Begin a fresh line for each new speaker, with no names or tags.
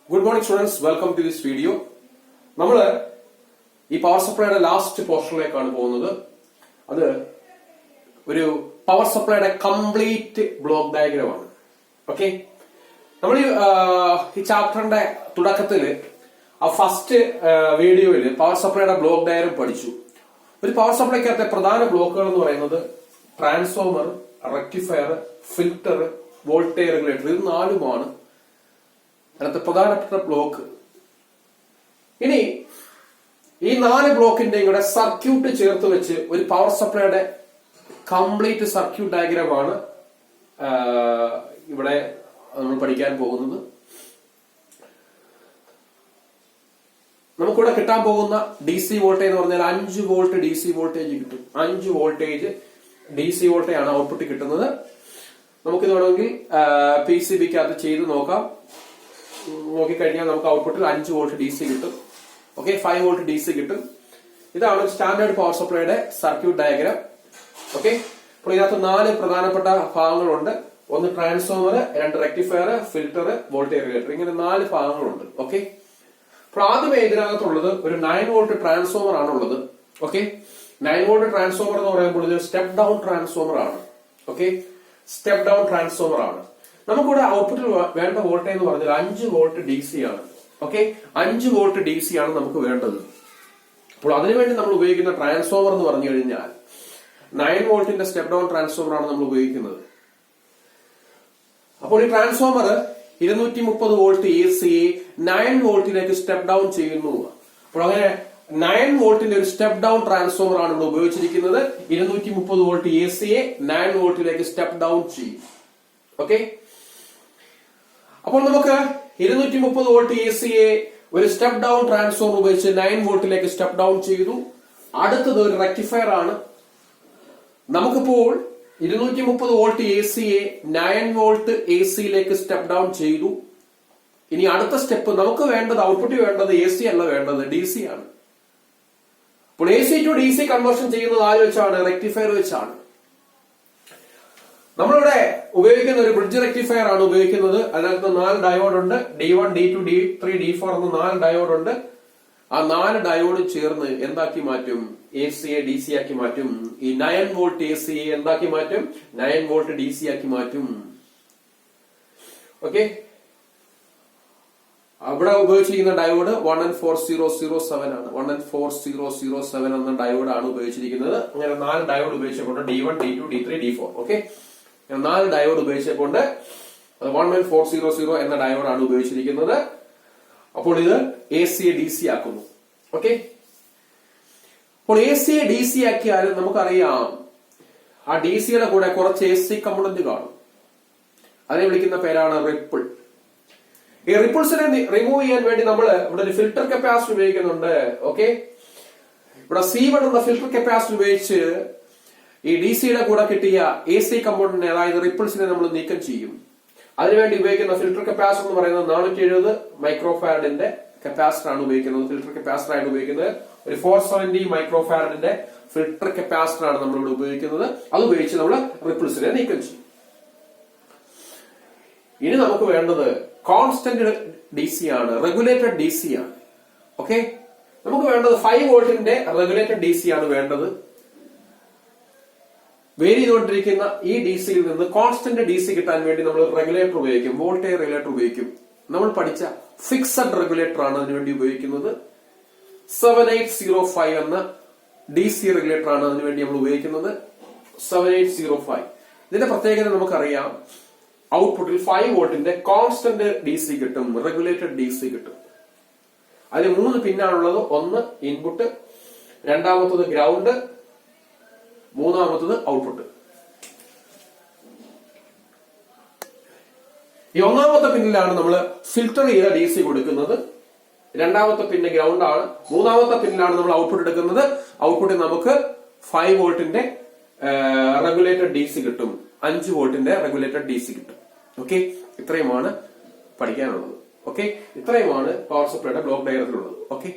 Good morning students, welcome to this video. നമ്മൾ ഈ power സപ്ലൈയുടെ last പോർഷനിലേക്കാണ് പോകുന്നത്. അത് ഒരു പവർ സപ്ലൈയുടെ കംപ്ലീറ്റ് ബ്ലോക്ക് ഡയഗ്രാം ആണ്. ഓക്കെ, നമ്മൾ ഈ ചാപ്റ്ററിന്റെ തുടക്കത്തില് ആ ഫസ്റ്റ് വീഡിയോയിൽ പവർ സപ്ലൈയുടെ ബ്ലോക്ക് ഡയഗ്രാം പഠിച്ചു. ഒരു പവർ സപ്ലൈക്കകത്തെ പ്രധാന ബ്ലോക്കുകൾ എന്ന് പറയുന്നത് transformer, rectifier, filter, voltage regulator, ഇത് നാലുമാണ് അതിനകത്ത് പ്രധാനപ്പെട്ട ബ്ലോക്ക്. ഇനി ഈ നാല് ബ്ലോക്കിന്റെയും കൂടെ സർക്യൂട്ട് ചേർത്ത് വെച്ച് ഒരു പവർ സപ്ലൈയുടെ കംപ്ലീറ്റ് സർക്യൂട്ട് ഡയഗ്രാം ആണ് ഇവിടെ നമ്മൾ പഠിക്കാൻ പോകുന്നത്. നമുക്കിവിടെ കിട്ടാൻ പോകുന്ന ഡി സി വോൾട്ടേജ് എന്ന് പറഞ്ഞാൽ 5 വോൾട്ട് ഡി സി വോൾട്ടേജ് കിട്ടും. 5 വോൾട്ടേജ് ഡി സി വോൾട്ടേജ് ആണ് ഔട്ട്പുട്ട് കിട്ടുന്നത്. നമുക്കിത് വേണമെങ്കിൽ പി സി ബിക്കകത്ത് ചെയ്ത് നോക്കാം. നോക്കിക്കഴിഞ്ഞാൽ നമുക്ക് ഔട്ട്പുട്ടിൽ 5 വോൾട്ട് ഡി സി കിട്ടും. ഓക്കെ, 5 വോൾട്ട് ഡി സി കിട്ടും. ഇതാണ് ഒരു സ്റ്റാൻഡേർഡ് പവർ സപ്ലൈയുടെ സർക്യൂട്ട് ഡയഗ്രാം. ഓക്കെ, അപ്പോൾ ഇതിനകത്ത് 4 പ്രധാനപ്പെട്ട ഭാഗങ്ങളുണ്ട്. ഒന്ന് transformer, 2 rectifier, filter, voltage regulator, ഇങ്ങനെ 4 ഭാഗങ്ങളുണ്ട്. ഓക്കെ, അപ്പോൾ ആദ്യമേ ഇതിനകത്തുള്ളത് ഒരു 9 വോൾട്ട് ട്രാൻസ്ഫോമർ ആണുള്ളത്. ഓക്കെ, 9 വോൾട്ട് ട്രാൻസ്ഫോമർ എന്ന് പറയുമ്പോൾ ഇത് സ്റ്റെപ്പ് ഡൗൺ ട്രാൻസ്ഫോമർ ആണ്. ഓക്കെ, സ്റ്റെപ്പ് ഡൗൺ ട്രാൻസ്ഫോമർ ആണ്. നമുക്കിവിടെ ഔട്ട്പുട്ടിൽ വേണ്ട വോൾട്ടേജ് എന്ന് പറഞ്ഞാൽ 5 വോൾട്ട് ഡി സി ആണ്. ഓക്കെ, 5 വോൾട്ട് ഡി സി ആണ് നമുക്ക് വേണ്ടത്. അപ്പോൾ അതിനുവേണ്ടി നമ്മൾ ഉപയോഗിക്കുന്ന ട്രാൻസ്ഫോമർ എന്ന് പറഞ്ഞു കഴിഞ്ഞാൽ 9 വോൾട്ടിന്റെ സ്റ്റെപ്പ് ഡൗൺ ട്രാൻസ്ഫോമർ ആണ് നമ്മൾ ഉപയോഗിക്കുന്നത്. അപ്പോൾ ഈ ട്രാൻസ്ഫോമർ 230 വോൾട്ട് എ സിയെ 9 വോൾട്ടിലേക്ക് സ്റ്റെപ്പ് ഡൗൺ ചെയ്യുന്നു. അപ്പോൾ അങ്ങനെ 9 വോൾട്ടിന്റെ ഒരു സ്റ്റെപ്പ് ഡൗൺ ട്രാൻസ്ഫോമർ ആണ് ഇവിടെ ഉപയോഗിച്ചിരിക്കുന്നത്. 230 വോൾട്ട് എ സിയെ 9 വോൾട്ടിലേക്ക് സ്റ്റെപ്പ് ഡൗൺ ചെയ്യും. ഓക്കെ, അപ്പോൾ നമുക്ക് 230 വോൾട്ട് എ സിയെ ഒരു സ്റ്റെപ്പ് ഡൗൺ ട്രാൻസ്ഫോമർ ഉപയോഗിച്ച് 9 വോൾട്ടിലേക്ക് സ്റ്റെപ്പ് ഡൗൺ ചെയ്തു. അടുത്തത് ഒരു റെക്ടിഫയർ ആണ്. നമുക്കിപ്പോൾ 230 വോൾട്ട് എ സിയെ 9 വോൾട്ട് എ സിയിലേക്ക് സ്റ്റെപ്പ് ഡൗൺ ചെയ്തു. ഇനി അടുത്ത സ്റ്റെപ്പ് നമുക്ക് വേണ്ടത്, ഔട്ട്പുട്ട് വേണ്ടത് എ സി അല്ല, വേണ്ടത് ഡി സി ആണ്. അപ്പോൾ A C to D C conversion ചെയ്യുന്നത് ആര് വെച്ചാണ്? റെക്ടിഫയർ വെച്ചാണ്. നമ്മളിവിടെ ഉപയോഗിക്കുന്ന ഒരു ബ്രിഡ്ജ് റെക്ടിഫയർ ആണ് ഉപയോഗിക്കുന്നത്. അതിനകത്ത് 4 ഡയോഡ് ഉണ്ട്. D1, D2, D3, D4 എന്ന 4 ഡയോഡ് ഉണ്ട്. ആ 4 ഡയോഡ് ചേർന്ന് എന്താക്കി മാറ്റും? എ സിയെ ഡി സി ആക്കി മാറ്റും. ഈ 9 വോൾട്ട് എ സിയെ എന്താക്കി മാറ്റും? 9 വോൾട്ട് ഡി സി ആക്കി മാറ്റും. ഓക്കെ, അവിടെ ഉപയോഗിച്ചിരിക്കുന്ന ഡയോഡ് 1N4007 ആണ്. 1N4007 എന്ന ഡയോഡ് ആണ് ഉപയോഗിച്ചിരിക്കുന്നത്. അങ്ങനെ 4 ഡയോഡ് ഉപയോഗിച്ചുകൊണ്ട് D1, D2, D3, D4. Okay, 4 diode ഉപയോഗിച്ചുകൊണ്ട് 1N400 എന്ന ഡയോഡ് ആണ് ഉപയോഗിച്ചിരിക്കുന്നത്. അപ്പോൾ ഇത് എ സിയെ ഡി സി ആക്കുന്നു. ഓക്കെ, അപ്പോൾ എ സിയെ ഡി സി ആക്കിയാൽ നമുക്കറിയാം ആ ഡി സിയുടെ കൂടെ കുറച്ച് എ സി കമ്പോണന്റ് കാണും. അതിനെ വിളിക്കുന്ന പേരാണ് റിപ്പിൾ. ഈ റിപ്പിൾസിനെ റിമൂവ് ചെയ്യാൻ വേണ്ടി നമ്മൾ ഇവിടെ ഒരു ഫിൽട്ടർ കപ്പാസിറ്റർ ഉപയോഗിക്കുന്നുണ്ട്. ഓക്കെ, ഇവിടെ C1 എന്ന ഫിൽട്ടർ കപ്പാസിറ്റർ ഉപയോഗിച്ച് ഈ ഡി സിയുടെ കൂടെ കിട്ടിയ എ സി കമ്പോണന്റിനെ, അതായത് റിപ്പിൾസിനെ നമ്മൾ നീക്കം ചെയ്യും. അതിനുവേണ്ടി ഉപയോഗിക്കുന്ന ഫിൽട്ടർ കപ്പാസിറ്റർ എന്ന് പറയുന്നത് 470 മൈക്രോഫാരഡിന്റെ കപ്പാസിറ്റർ ആണ് ഉപയോഗിക്കുന്നത്. ഫിൽട്ടർ കപ്പാസിറ്റർ ആയിട്ട് ഉപയോഗിക്കുന്നത് ഒരു 470 മൈക്രോഫാരഡിന്റെ ഫിൽട്ടർ കപ്പാസിറ്റർ ആണ് നമ്മൾ ഇവിടെ ഉപയോഗിക്കുന്നത്. അത് ഉപയോഗിച്ച് നമ്മൾ റിപ്പിൾസിനെ നീക്കം ചെയ്യും. ഇനി നമുക്ക് വേണ്ടത് കോൺസ്റ്റന്റ് ഡി സി ആണ്, റെഗുലേറ്റഡ് ഡി സി ആണ്. ഓക്കെ, നമുക്ക് വേണ്ടത് 5 വോൾട്ടിന്റെ റെഗുലേറ്റഡ് ഡി സി ആണ് വേണ്ടത്. വേരി ചെയ്തുകൊണ്ടിരിക്കുന്ന ഈ ഡി സിയിൽ നിന്ന് കോൺസ്റ്റന്റ് ഡി സി കിട്ടാൻ വേണ്ടി നമ്മൾ റെഗുലേറ്റർ ഉപയോഗിക്കും, വോൾട്ടേജ് റെഗുലേറ്റർ ഉപയോഗിക്കും. നമ്മൾ പഠിച്ച ഫിക്സഡ് റെഗുലേറ്റർ ആണ് അതിനുവേണ്ടി ഉപയോഗിക്കുന്നത്. 7805 എന്ന ഡി സി റെഗുലേറ്റർ ആണ് അതിനുവേണ്ടി നമ്മൾ ഉപയോഗിക്കുന്നത്. 7805. ഇതിന്റെ പ്രത്യേകത നമുക്കറിയാം. ഔട്ട്പുട്ടിൽ 5 വോൾട്ടിന്റെ കോൺസ്റ്റന്റ് ഡി സി കിട്ടും, റെഗുലേറ്റഡ് ഡി സി കിട്ടും. അതിൽ 3 പിന്നാണുള്ളത്. ഒന്ന് ഇൻപുട്ട്, രണ്ടാമത്തത് ഗ്രൗണ്ട്, മൂന്നാമത്തത് ഔട്ട്പുട്ട്. ഈ ഒന്നാമത്തെ പിന്നിലാണ് നമ്മൾ ഫിൽട്ടർ ചെയ്ത ഡി സി കൊടുക്കുന്നത്. രണ്ടാമത്തെ പിന്ന് ഗ്രൗണ്ട് ആണ്. മൂന്നാമത്തെ പിന്നിലാണ് നമ്മൾ ഔട്ട്പുട്ട് എടുക്കുന്നത്. ഔട്ട്പുട്ടിൽ നമുക്ക് 5 വോൾട്ടിന്റെ റെഗുലേറ്റഡ് ഡി സി കിട്ടും, 5 വോൾട്ടിന്റെ റെഗുലേറ്റഡ് ഡി സി കിട്ടും. ഓക്കെ, ഇത്രയുമാണ് പഠിക്കാനുള്ളത്. ഓക്കെ, ഇത്രയുമാണ് പവർ സപ്ലൈയുടെ ബ്ലോക്ക് ഡയഗ്രത്തിലുള്ളത്. ഓക്കെ.